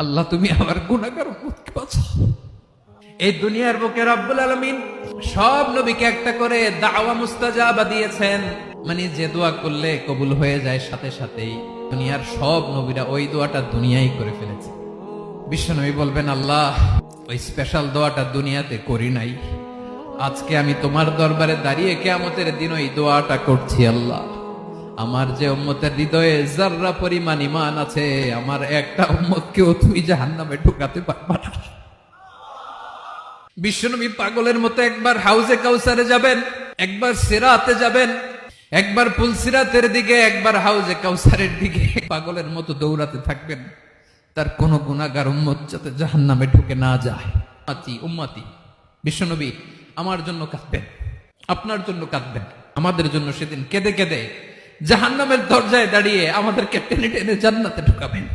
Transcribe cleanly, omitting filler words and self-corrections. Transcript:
আল্লাহ তুমি আমার গুনাহগার উম্মতকে বাঁচাও। এই দুনিয়ার বুকে রব্বুল আলামিন সব নবীকে একটা করে দাওয়া মুস্তাজাবা দিয়েছেন, মানে যে দোয়া করলে কবুল হয়ে যায় সাথে সাথেই। দুনিয়ার সব নবীরা ওই দোয়াটা দুনিয়ায় করে ফেলেছে। বিশ্বনবী বলবেন, আল্লাহ ওই স্পেশাল দোয়াটা দুনিয়াতে করি নাই, আজকে আমি তোমার দরবারে দাঁড়িয়ে কিয়ামতের দিন ওই দোয়াটা করছি। আল্লাহ আমার যে উম্মতের হৃদয়ে যাররা পরিমাণ ঈমান আছে, আমার একটা উম্মতকেও তুমি জাহান্নামে ঢুকাতে পারবা না। বিশ্বনবী পাগলের মতো একবার হাউজে কাউসারে যাবেন, একবার সিরাতে যাবেন, একবার পুলসিরাতের দিকে, একবার হাউজে কাউসারের দিকে পাগলের মতো দৌড়াতে থাকবেন, তার কোন গুনাহগার উম্মত যাতে জাহান্নামে ঢুকে না যায়। উম্মতি বিশ্বনবী আমার জন্য কাঁদবেন, আপনার জন্য কাঁদবেন, আমাদের জন্য সেদিন কেঁদে কেঁদে জাহান্নামের দরজায় দাঁড়িয়ে আমাদেরকে টেনে টেনে জান্নাতে ঢুকাবেন।